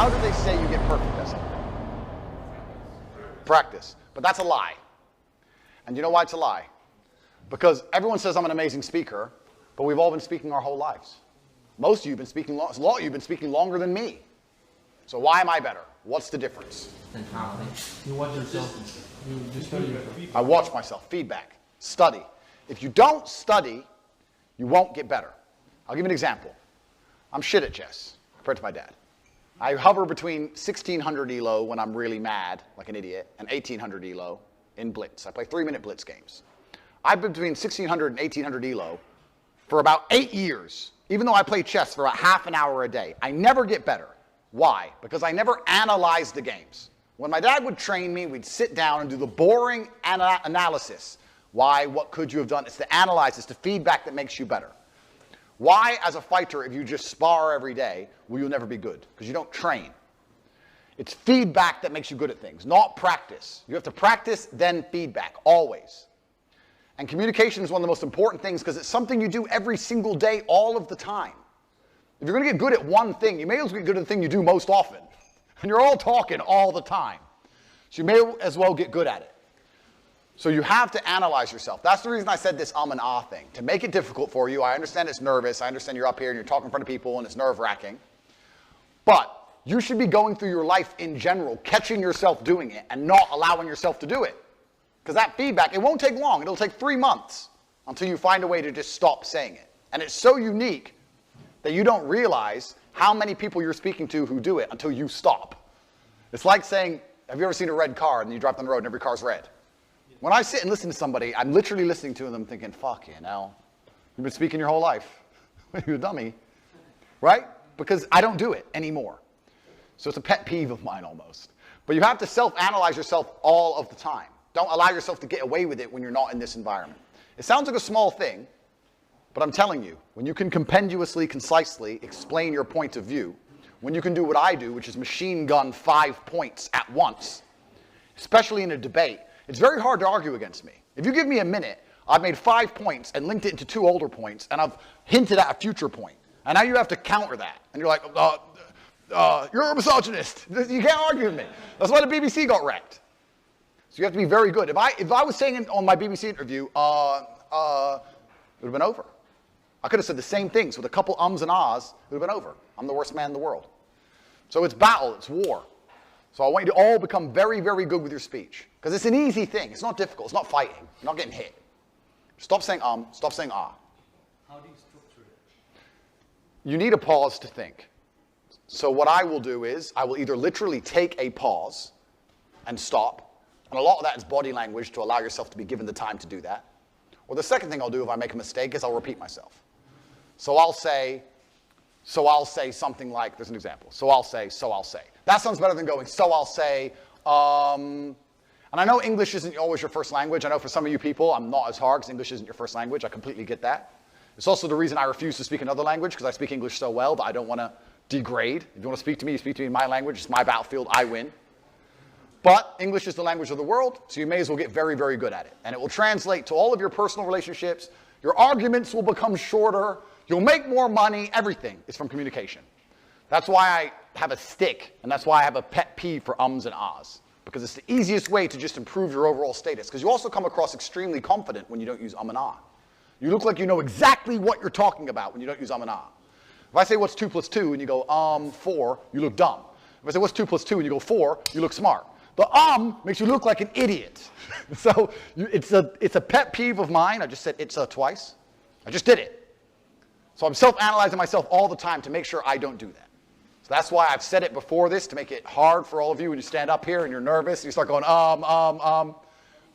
How do they say you get perfect at something? Practice. But that's a lie. And you know why it's a lie? Because everyone says I'm an amazing speaker, but we've all been speaking our whole lives. Most of you have been speaking a lot of you have been speaking longer than me. So why am I better? What's the difference? You watch yourself. You study yourself. I watch myself. Feedback. Study. If you don't study, you won't get better. I'll give you an example. I'm shit at chess, compared to my dad. I hover between 1600 ELO when I'm really mad, like an idiot, and 1800 ELO in blitz. I play 3-minute blitz games. I've been between 1600 and 1800 ELO for about 8 years, even though I play chess for about half an hour a day. I never get better. Why? Because I never analyze the games. When my dad would train me, we'd sit down and do the boring analysis. Why? What could you have done? It's the analyze, it's the feedback that makes you better. Why, as a fighter, if you just spar every day, will you never be good? Because you don't train. It's feedback that makes you good at things, not practice. You have to practice, then feedback, always. And communication is one of the most important things because it's something you do every single day, all of the time. If you're going to get good at one thing, you may as well get good at the thing you do most often. And you're all talking all the time. So you may as well get good at it. So you have to analyze yourself. That's the reason I said this and ah thing. To make it difficult for you, I understand it's nervous. I understand you're up here and you're talking in front of people and it's nerve-wracking. But you should be going through your life in general, catching yourself doing it and not allowing yourself to do it. Because that feedback, it won't take long. It'll take 3 months until you find a way to just stop saying it. And it's so unique that you don't realize how many people you're speaking to who do it until you stop. It's like saying, have you ever seen a red car and you drive down the road and every car's red? When I sit and listen to somebody, I'm literally listening to them thinking, fuck you know, you've been speaking your whole life. You're a dummy, right? Because I don't do it anymore. So it's a pet peeve of mine almost. But you have to self-analyze yourself all of the time. Don't allow yourself to get away with it when you're not in this environment. It sounds like a small thing, but I'm telling you, when you can compendiously, concisely explain your point of view, when you can do what I do, which is machine gun 5 points at once, especially in a debate, it's very hard to argue against me. If you give me a minute, I've made 5 points and linked it into 2 older points, and I've hinted at a future point. And now you have to counter that. And you're like, you're a misogynist. You can't argue with me. That's why the BBC got wrecked. So you have to be very good. If I was saying on my BBC interview, it would have been over. I could have said the same things with a couple ums and ahs, it would have been over. I'm the worst man in the world. So it's battle, it's war. So I want you to all become very, very good with your speech. Because it's an easy thing. It's not difficult. It's not fighting. You're not getting hit. Stop saying stop saying ah. How do you structure it? You need a pause to think. So what I will do is I will either literally take a pause and stop. And a lot of that is body language to allow yourself to be given the time to do that. Or the second thing I'll do if I make a mistake is I'll repeat myself. So I'll say something like, there's an example. So I'll say. That sounds better than going, so I'll say, and I know English isn't always your first language. I know for some of you people, I'm not as hard because English isn't your first language. I completely get that. It's also the reason I refuse to speak another language because I speak English so well that I don't want to degrade. If you want to speak to me, you speak to me in my language. It's my battlefield. I win. But English is the language of the world, so you may as well get very, very good at it. And it will translate to all of your personal relationships. Your arguments will become shorter. You'll make more money. Everything is from communication. That's why I have a stick, and that's why I have a pet peeve for ums and ahs. Because it's the easiest way to just improve your overall status. Because you also come across extremely confident when you don't use and ah. You look like you know exactly what you're talking about when you don't use and ah. If I say what's 2 plus 2 and you go 4, you look dumb. If I say what's 2 plus 2 and you go 4, you look smart. The makes you look like an idiot. So it's a pet peeve of mine. I just said it's twice. I just did it. So I'm self-analyzing myself all the time to make sure I don't do that. So that's why I've said it before this, to make it hard for all of you when you stand up here and you're nervous and you start going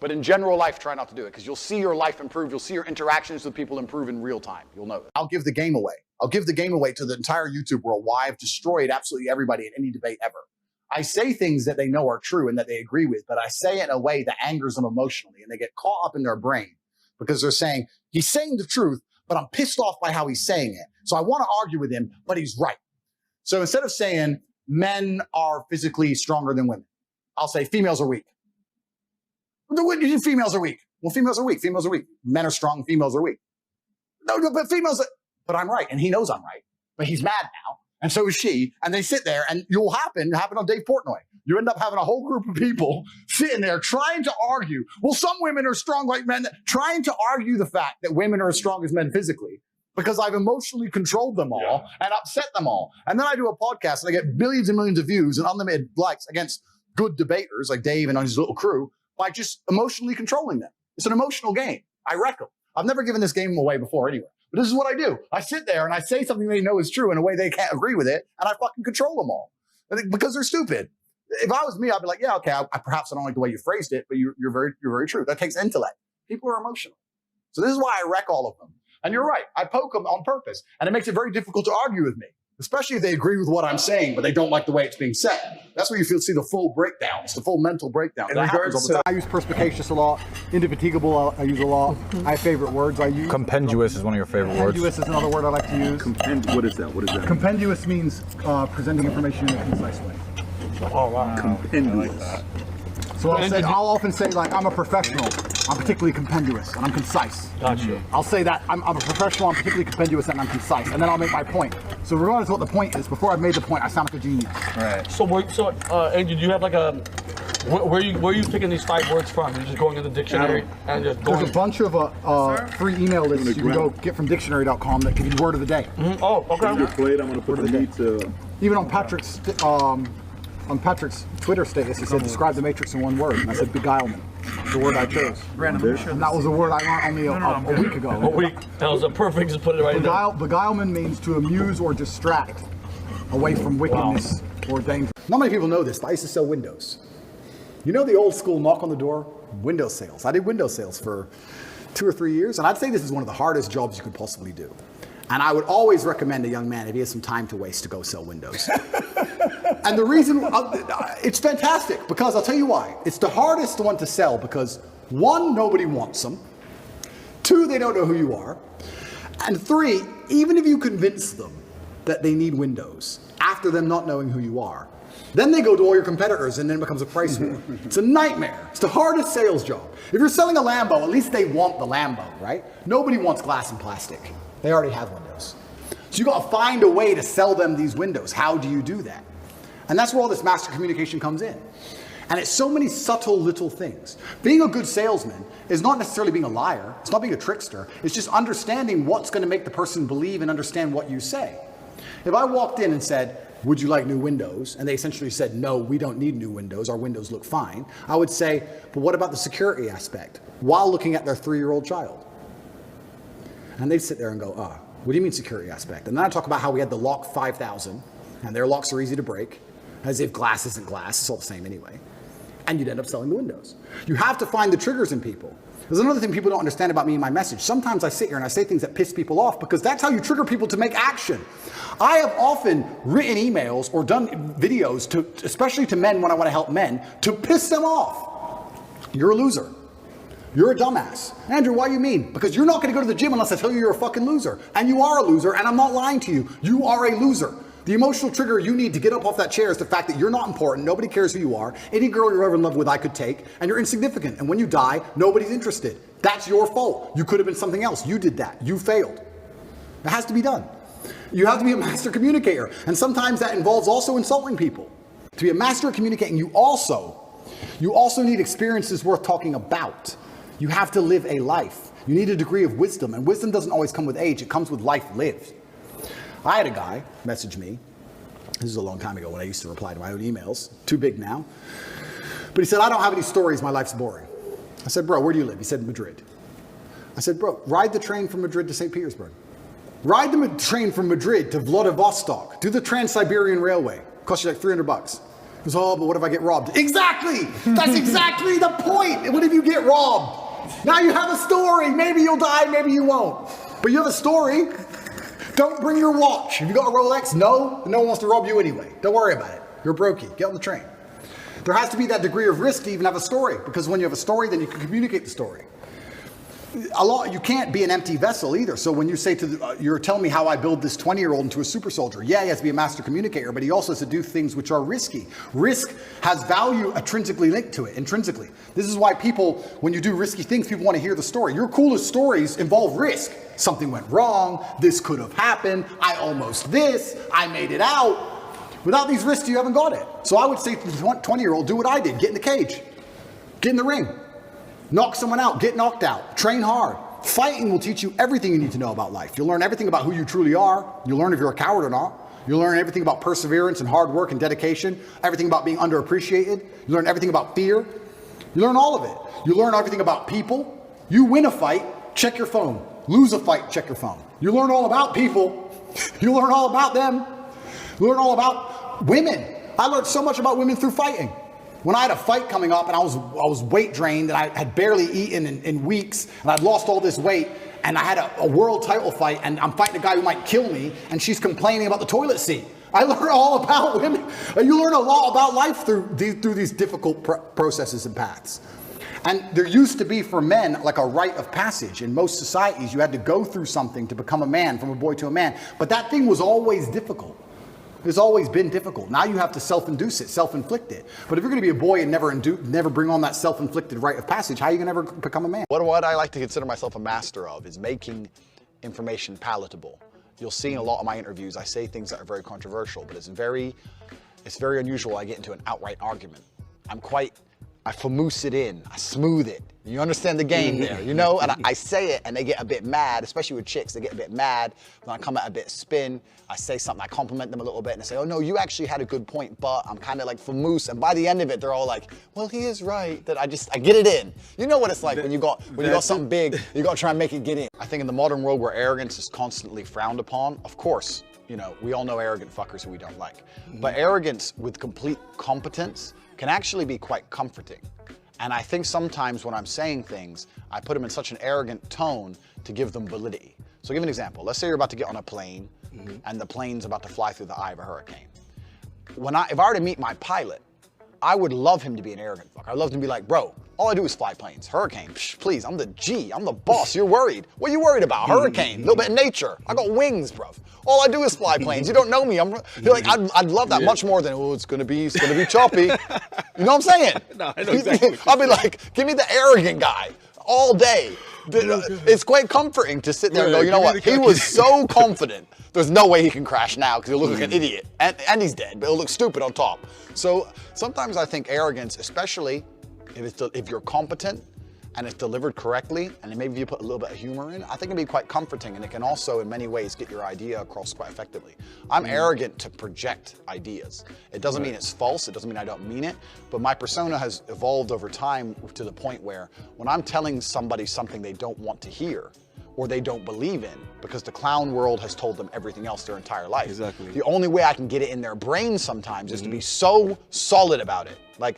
But in general life, try not to do it because you'll see your life improve. You'll see your interactions with people improve in real time. You'll know that. I'll give the game away. I'll give the game away to the entire YouTube world why I've destroyed absolutely everybody in any debate ever. I say things that they know are true and that they agree with, but I say it in a way that angers them emotionally and they get caught up in their brain because they're saying, he's saying the truth, but I'm pissed off by how he's saying it. So I want to argue with him, but he's right. So instead of saying men are physically stronger than women, I'll say females are weak. Females are weak. Well, females are weak. Females are weak. Men are strong. Females are weak. No, but females are, but I'm right. And he knows I'm right. But he's mad now. and so is she, and they sit there, and it happened on Dave Portnoy. You end up having a whole group of people sitting there trying to argue, well, some women are strong like men, trying to argue the fact that women are as strong as men physically, because I've emotionally controlled them all and upset them all. And then I do a podcast and I get billions and millions of views and unlimited likes against good debaters like Dave and his little crew by just emotionally controlling them. It's an emotional game. I wreck them. I've never given this game away before anywhere. But this is what I do. I sit there and I say something they know is true in a way they can't agree with it, and I fucking control them all. Because they're stupid. If I was me, I'd be like, yeah, okay, perhaps I don't like the way you phrased it, but you're very true. That takes intellect. People are emotional. So this is why I wreck all of them. And you're right. I poke them on purpose. And it makes it very difficult to argue with me, especially if they agree with what I'm saying, but they don't like the way it's being said. That's where you see the full breakdowns, the full mental breakdown. In regards to, I use perspicacious a lot. Indefatigable, I use a lot. I have favorite words I use. compendious is one of your favorite words. Compendious is another word I like to use. What is that? What is that? Compendious means presenting information in a concise way. Oh, wow. Compendious. So I'll often say, like, I'm a professional. I'm particularly compendious, and I'm concise. Gotcha. I'll say that I'm a professional, I'm particularly compendious, and I'm concise, and then I'll make my point. So regardless of what the point is, before I've made the point, I sound like a genius. Right. So Andrew, do you have like a where are you picking these 5 words from? You're just going in the dictionary and just going. There's a bunch of free email lists you can go get from dictionary.com that give you word of the day. Mm-hmm. Oh, okay. I'm gonna put the meat to. Even on Patrick's Twitter status, he said, describe the Matrix in one word. And I said, beguilement. The word I chose. And that was a word I learned only a week ago. A week. That was a perfect. Just put it right in there. Beguilement means to amuse or distract away from wickedness or danger. Not many people know this, but I used to sell windows. You know the old school knock on the door? Window sales. I did window sales for 2 or 3 years, and I'd say this is one of the hardest jobs you could possibly do. And I would always recommend a young man, if he has some time to waste, to go sell windows. And the reason, it's fantastic, because I'll tell you why. It's the hardest one to sell because 1, nobody wants them. 2, they don't know who you are. And 3, even if you convince them that they need windows, after them not knowing who you are, then they go to all your competitors and then it becomes a price war. It's a nightmare. It's the hardest sales job. If you're selling a Lambo, at least they want the Lambo, right? Nobody wants glass and plastic. They already have windows. So you gotta find a way to sell them these windows. How do you do that? And that's where all this master communication comes in. And it's so many subtle little things. Being a good salesman is not necessarily being a liar. It's not being a trickster. It's just understanding what's gonna make the person believe and understand what you say. If I walked in and said, would you like new windows? And they essentially said, no, we don't need new windows. Our windows look fine. I would say, but what about the security aspect? While looking at their 3-year-old child. And they'd sit there and go, what do you mean security aspect? And then I talk about how we had the lock 5000, and their locks are easy to break, as if glass isn't glass, it's all the same anyway. And you'd end up selling the windows. You have to find the triggers in people. There's another thing people don't understand about me and my message. Sometimes I sit here and I say things that piss people off because that's how you trigger people to make action. I have often written emails or done videos, especially to men when I want to help men, to piss them off. You're a loser. You're a dumbass. Andrew, why do you mean? Because you're not going to go to the gym unless I tell you you're a fucking loser. And you are a loser, and I'm not lying to you. You are a loser. The emotional trigger you need to get up off that chair is the fact that you're not important, nobody cares who you are, any girl you're ever in love with I could take, and you're insignificant. And when you die, nobody's interested. That's your fault. You could have been something else. You did that. You failed. It has to be done. You have to be a master communicator. And sometimes that involves also insulting people. To be a master at communicating, you also need experiences worth talking about. You have to live a life. You need a degree of wisdom, and wisdom doesn't always come with age. It comes with life lived. I had a guy message me. This is a long time ago when I used to reply to my own emails. Too big now. But he said, I don't have any stories. My life's boring. I said, bro, where do you live? He said, Madrid. I said, bro, ride the train from Madrid to St. Petersburg. Ride the train from Madrid to Vladivostok. Do the Trans-Siberian Railway. Cost you like $300. He goes, oh, but what if I get robbed? Exactly! That's exactly the point! What if you get robbed? Now you have a story. Maybe you'll die, maybe you won't. But you have a story. Don't bring your watch. Have you got a Rolex? No one wants to rob you anyway. Don't worry about it. You're brokey. Get on the train. There has to be that degree of risk to even have a story, because when you have a story, then you can communicate the story. you can't be an empty vessel either. So when you say you're telling me how I build this 20-year-old into a super soldier. Yeah, he has to be a master communicator, but he also has to do things which are risky. Risk has value intrinsically linked to it, intrinsically. This is why people, when you do risky things, people want to hear the story. Your coolest stories involve risk. Something went wrong, this could have happened, I almost this, I made it out. Without these risks, you haven't got it. So I would say to the 20-year-old, do what I did, get in the cage, get in the ring. Knock someone out, get knocked out, train hard. Fighting will teach you everything you need to know about life. You'll learn everything about who you truly are. You'll learn if you're a coward or not. You'll learn everything about perseverance and hard work and dedication, everything about being underappreciated. You learn everything about fear. You learn all of it. You learn everything about people. You win a fight, check your phone. Lose a fight, check your phone. You learn all about people. You learn all about them. You learn all about women. I learned so much about women through fighting. When I had a fight coming up and I was weight drained and I had barely eaten in weeks and I'd lost all this weight and I had a world title fight and I'm fighting a guy who might kill me and she's complaining about the toilet seat. I learned all about women. You learn a lot about life through these difficult processes and paths. And there used to be for men like a rite of passage. In most societies, you had to go through something to become a man, from a boy to a man. But that thing was always difficult. It's always been difficult. Now you have to self-induce it, self-inflict it. But if you're going to be a boy and never bring on that self-inflicted rite of passage, how are you going to ever become a man? What I like to consider myself a master of is making information palatable. You'll see in a lot of my interviews, I say things that are very controversial, but it's very unusual I get into an outright argument. I famose it in, I smooth it. You understand the game there, you know? And I say it and they get a bit mad, especially with chicks, they get a bit mad when I come at a bit spin. I say something, I compliment them a little bit and they say, oh no, you actually had a good point, but I'm kind of like famose. And by the end of it, they're all like, well, he is right. That I get it in. You know what it's like when you got something big, you got to try and make it get in. I think in the modern world where arrogance is constantly frowned upon, of course, you know, we all know arrogant fuckers who we don't like. But arrogance with complete competence can actually be quite comforting. And I think sometimes when I'm saying things, I put them in such an arrogant tone to give them validity. So I'll give an example. Let's say you're about to get on a plane and the plane's about to fly through the eye of a hurricane. If I were to meet my pilot, I would love him to be an arrogant fucker. I'd love him to be like, bro, all I do is fly planes. Hurricane, psh, please, I'm the G, I'm the boss. You're worried. What are you worried about? Hurricane, a little bit of nature. I got wings, bro. All I do is fly planes. You don't know me. You're like, I'd love that much more than, oh, it's gonna be choppy. You know what I'm saying? No, I know exactly. I'll be like, give me the arrogant guy all day. It's quite comforting to sit there and go, you know what? He was so confident. There's no way he can crash now because he'll look like an idiot. And he's dead, but he'll look stupid on top. So sometimes I think arrogance, especially if you're competent and it's delivered correctly, and then maybe you put a little bit of humor in, I think it'd be quite comforting, and it can also, in many ways, get your idea across quite effectively. I'm arrogant to project ideas. It doesn't mean it's false, it doesn't mean I don't mean it, but my persona has evolved over time to the point where when I'm telling somebody something they don't want to hear, or they don't believe in, because the clown world has told them everything else their entire life. Exactly. The only way I can get it in their brain sometimes is to be so solid about it. Like,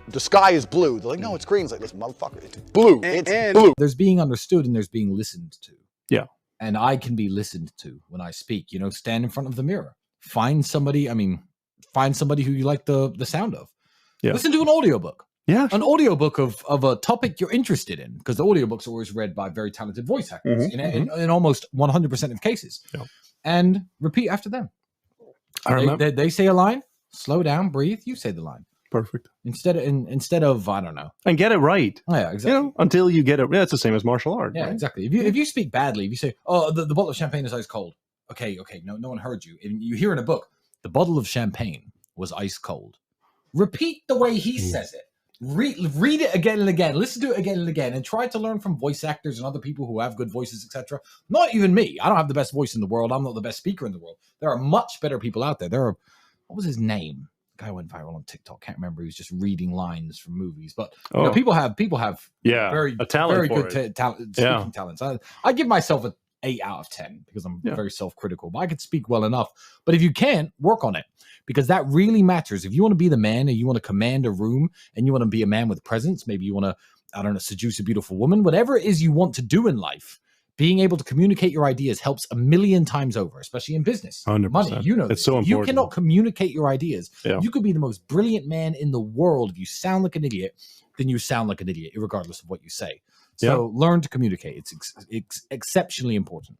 the sky is blue. They're like, no, it's green. It's like, listen, motherfucker, it's blue. It's blue. There's being understood and there's being listened to. Yeah. And I can be listened to when I speak. You know, stand in front of the mirror. Find somebody who you like the sound of. Yeah. Listen to an audiobook. Yeah. An audiobook of a topic you're interested in, because the audiobooks are always read by very talented voice actors in almost 100% of cases. Yeah. And repeat after them. I remember. They say a line, slow down, breathe, you say the line. Perfect. Instead of I don't know. And get it right. Yeah, exactly. You know, until you get it. Yeah, it's the same as martial art. Yeah, right? exactly. If you speak badly, if you say, "Oh, the bottle of champagne is ice cold," okay, no one heard you. And you hear in a book, "The bottle of champagne was ice cold." Repeat the way he says it. Read it again and again. Listen to it again and again, and try to learn from voice actors and other people who have good voices, etc. Not even me. I don't have the best voice in the world. I'm not the best speaker in the world. There are much better people out there. What was his name? Guy went viral on TikTok. Can't remember. He was just reading lines from movies. But you know, people have very good speaking talents. I give myself an 8 out of 10 because I'm very self-critical. But I could speak well enough. But if you can't, work on it, because that really matters. If you want to be the man and you want to command a room and you want to be a man with presence, maybe you want to, I don't know, seduce a beautiful woman, whatever it is you want to do in life, being able to communicate your ideas helps a million times over, especially in business. 100%. Money, you know, it's so important. You cannot communicate your ideas. Yeah. You could be the most brilliant man in the world. If you sound like an idiot, then you sound like an idiot, regardless of what you say. So learn to communicate. It's exceptionally important.